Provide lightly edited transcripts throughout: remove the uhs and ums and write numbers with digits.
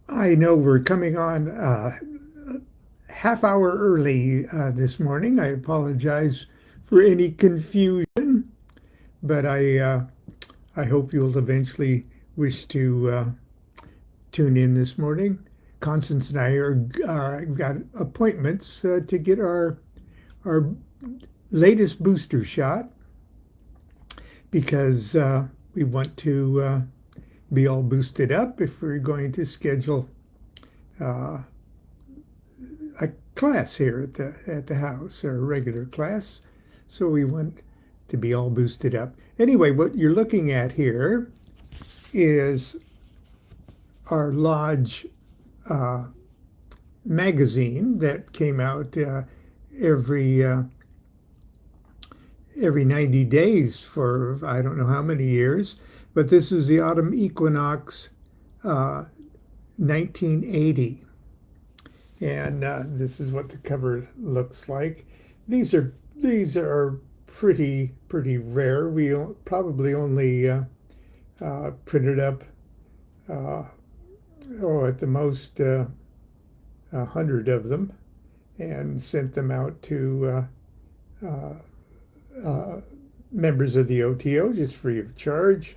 I know we're coming on half hour early this morning. I apologize for any confusion, but I hope you'll eventually wish to tune in this morning. Constance and I are got appointments to get our latest booster shot because we want to be all boosted up if we're going to schedule uh, a class here at the house, a regular class. So we want to be all boosted up. Anyway, what you're looking at here is our lodge uh, magazine that came out every uh, every 90 days for I don't know how many years, but this is the autumn equinox uh, 1980. And this is what the cover looks like. These are pretty rare. We probably only printed up uh, at the most 100 of them and sent them out to members of the OTO just free of charge.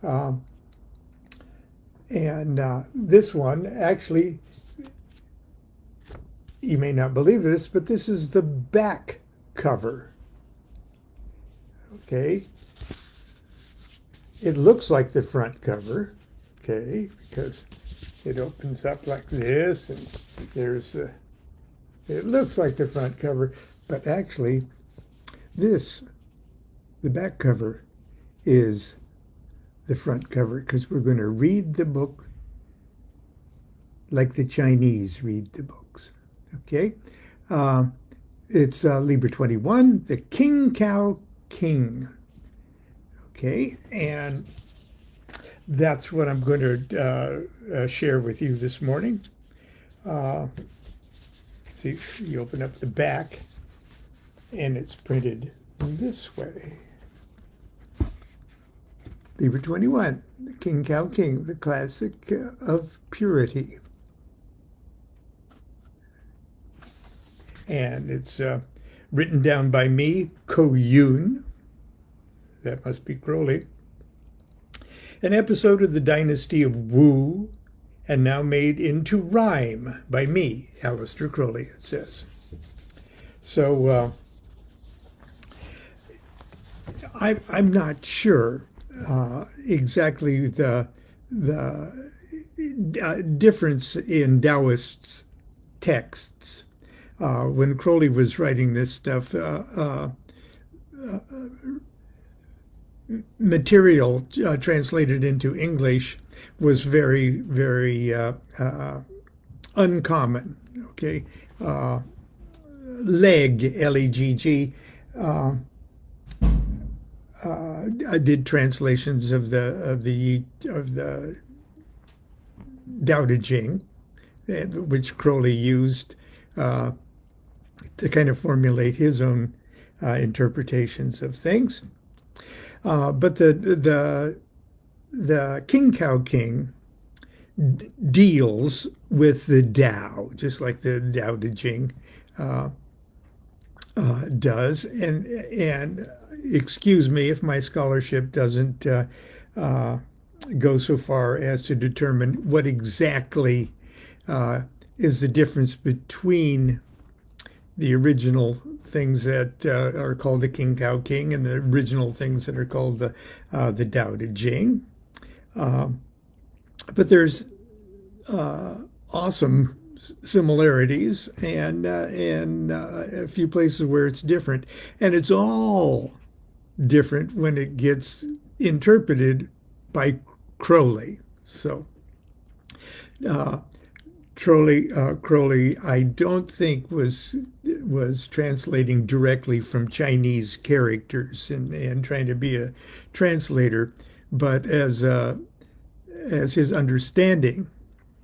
Um, and this one actually, you may not believe this, but this is the back cover. Okay. It looks like the front cover, okay, because it opens up like this, and there's the, it looks like the front cover, but actually, this, the back cover, is the front cover because we're going to read the book like the Chinese read the books. Okay. Uh, it's LIBER 21, the KHING KANG. Okay. And that's what I'm going to share with you this morning. Uh, see, you open up the back and it's printed this way. LIBER 21, the KHING, the classic of purity. And it's written down by me, Ko Yoon. That must be Crowley. An episode of the Dynasty of Wu, and now made into rhyme by me, Aleister Crowley, it says. So I'm not sure exactly the difference in Taoist texts. When Crowley was writing this stuff, material translated into English was very uncommon. Okay, Legg, Legg. I did translations of the Tao Te Ching, which Crowley used to kind of formulate his own interpretations of things. But the KHING deals with the Tao, just like the Tao Te Ching does. And excuse me if my scholarship doesn't go so far as to determine what exactly is the difference between the original things that are called the KHING and the original things that are called the Tao Te Ching. But there's awesome similarities and a few places where it's different. And it's all different when it gets interpreted by Crowley. So Crowley, I don't think was translating directly from Chinese characters and trying to be a translator, but as his understanding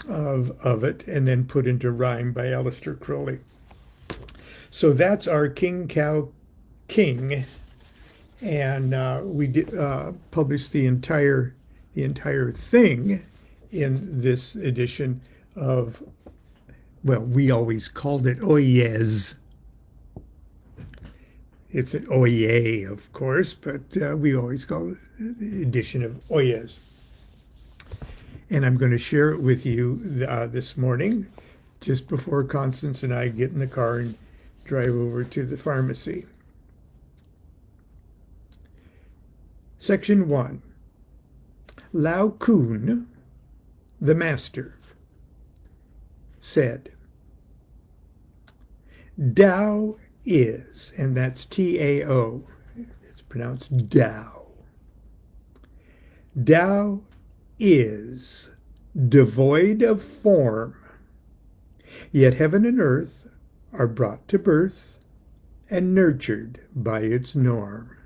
of it, and then put into rhyme by Aleister Crowley. So that's our KHING, and we did publish the entire thing in this edition of, well, we always called it Oyez. It's an Oye, of course, but we always call it the edition of Oyez. And I'm going to share it with you this morning, just before Constance and I get in the car and drive over to the pharmacy. Section 1. Lao Kun, the master, said, Tao is, and that's T-A-O, it's pronounced Tao. Tao is devoid of form, yet heaven and earth are brought to birth and nurtured by its norm.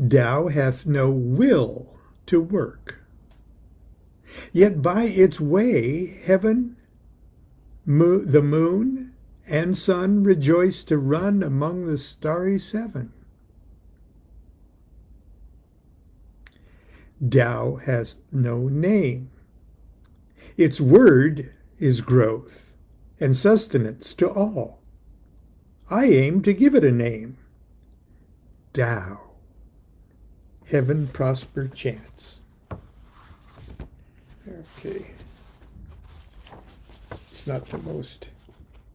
Tao hath no will to work, yet by its way heaven, the moon, and sun rejoice to run among the starry seven. Tao has no name. Its word is growth and sustenance to all. I aim to give it a name. Tao. Heaven prosper chance. Okay. It's not the most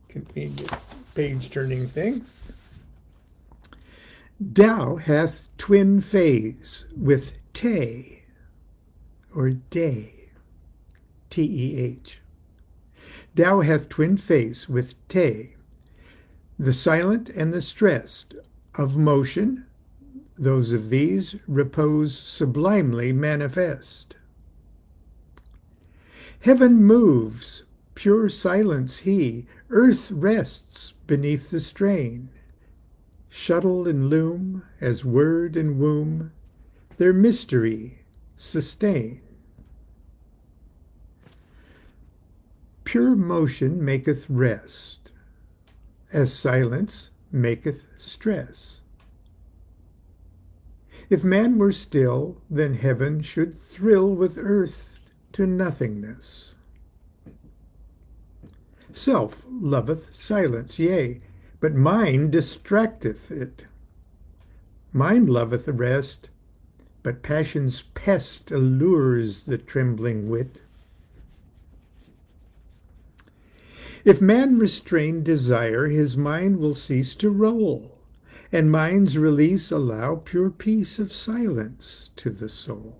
convenient page-turning thing. Tao hath twin phase with Te, or Day, T-E-H. Tao hath twin face with Te, the silent and the stressed, of motion, those of these repose sublimely manifest. Heaven moves, pure silence he, earth rests beneath the strain. Shuttle and loom, as word and womb, their mystery sustain. Pure motion maketh rest, as silence maketh stress. If man were still, then heaven should thrill with earth to nothingness. Self loveth silence, yea, but mind distracteth it. Mind loveth rest, but passion's pest allures the trembling wit. If man restrain desire, his mind will cease to roll, and mind's release allow pure peace of silence to the soul.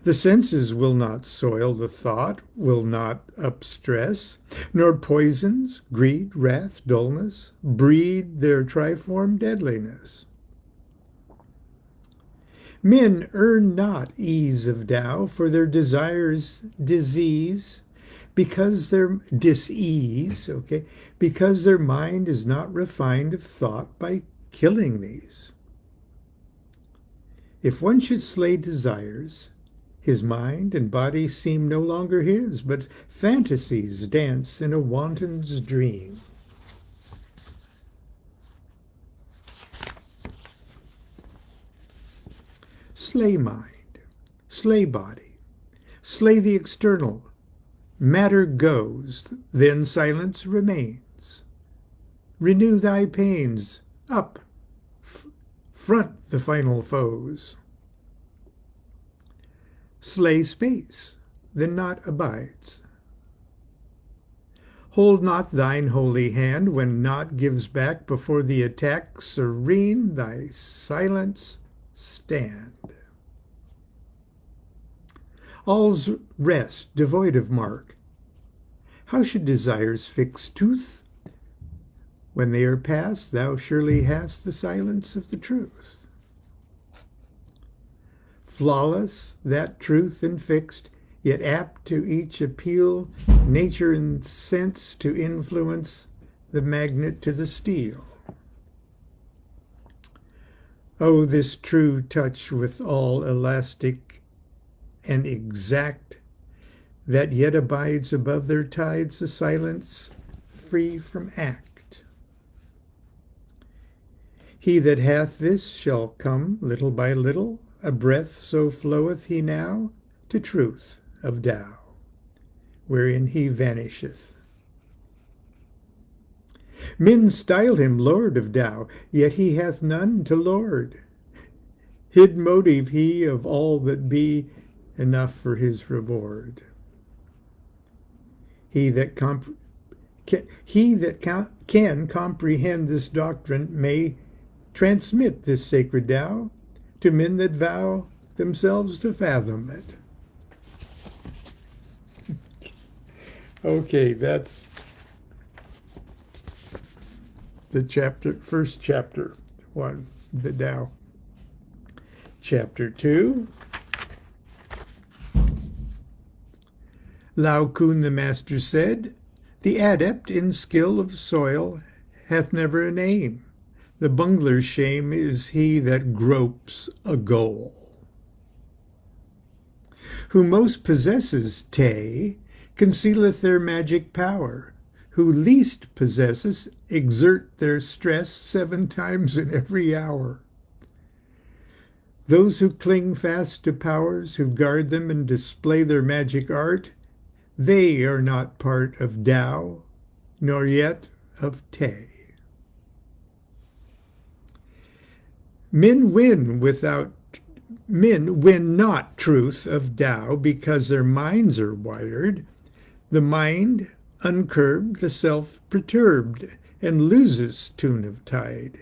The senses will not soil the thought, will not upstress, nor poisons, greed, wrath, dullness, breed their triform deadliness. Men earn not ease of Tao, for their desires disease, because their dis-ease, because their mind is not refined of thought by killing these. If one should slay desires, his mind and body seem no longer his, but fantasies dance in a wanton's dream. Slay mind, slay body, slay the external. Matter goes, then silence remains. Renew thy pains, up, front the final foes. Slay space, then naught abides. Hold not thine holy hand when naught gives back before the attack. Serene thy silence stand. All's rest devoid of mark. How should desires fix tooth? When they are past, thou surely hast the silence of the truth. Flawless, that truth and fixed, yet apt to each appeal, nature and sense to influence the magnet to the steel. Oh, this true touch with all elastic and exact, that yet abides above their tides a silence free from act. He that hath this shall come, little by little, a breath so floweth he now to truth of Tao, wherein he vanisheth. Men style him Lord of Tao, yet he hath none to lord. Hid motive he of all that be, enough for his reward. He that can comprehend this doctrine may transmit this sacred Tao to men that vow themselves to fathom it. Okay, that's the first chapter 1, the Tao. Chapter 2, Lao Kun the Master said, the adept in skill of soil hath never a name. The bungler's shame is he that gropes a goal. Who most possesses Te concealeth their magic power. Who least possesses exert their stress 7 times in every hour. Those who cling fast to powers, who guard them and display their magic art, they are not part of Tao, nor yet of Te. Men win not truth of Tao because their minds are wired. The mind uncurbed, the self perturbed, and loses tune of tide.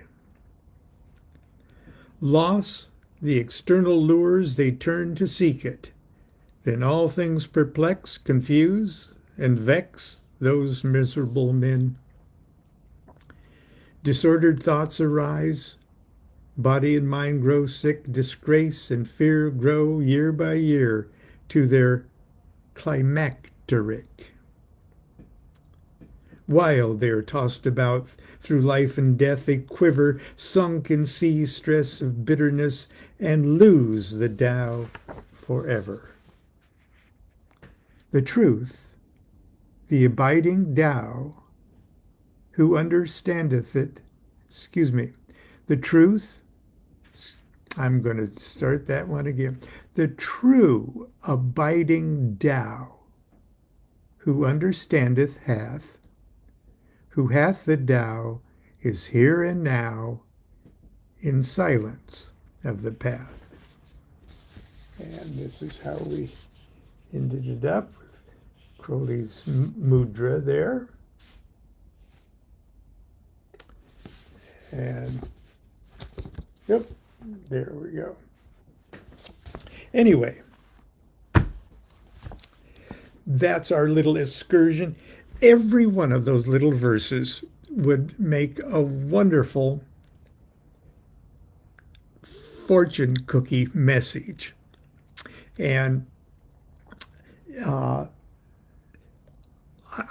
Loss, the external lures, they turn to seek it. Then all things perplex, confuse, and vex those miserable men. Disordered thoughts arise, body and mind grow sick, disgrace and fear grow year by year to their climacteric. While they are tossed about through life and death, they quiver, sunk in sea stress of bitterness, and lose the Tao forever. The truth, the abiding Tao, who understandeth it, the truth, I'm going to start that one again. The true abiding Tao, who understandeth hath, who hath the Tao, is here and now in silence of the path. And this is how we ended it up with Crowley's mudra there. And, yep, there we go. Anyway, that's our little excursion. Every one of those little verses would make a wonderful fortune cookie message. And I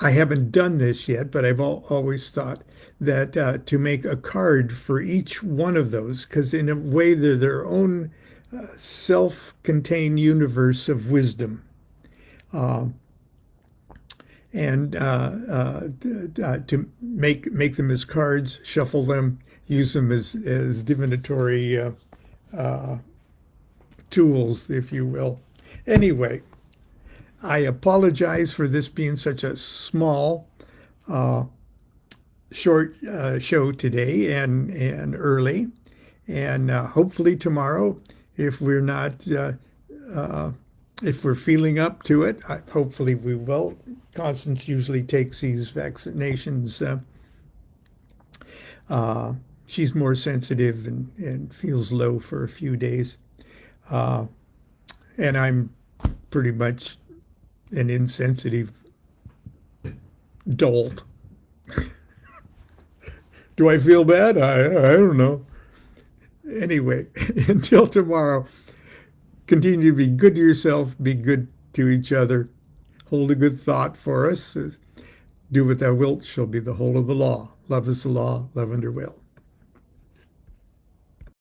haven't done this yet, but I've always thought that to make a card for each one of those, because in a way they're their own self-contained universe of wisdom. And to make them as cards, shuffle them, use them as divinatory tools, if you will. Anyway, I apologize for this being such a small, short show today and early. And hopefully tomorrow, if we're not, if we're feeling up to it, hopefully we will. Constance usually takes these vaccinations. She's more sensitive and feels low for a few days. And I'm pretty much an insensitive dolt. Do I feel bad? I don't know. Anyway, until tomorrow, continue to be good to yourself, be good to each other. Hold a good thought for us. Do what thou wilt shall be the whole of the law. Love is the law, love under will.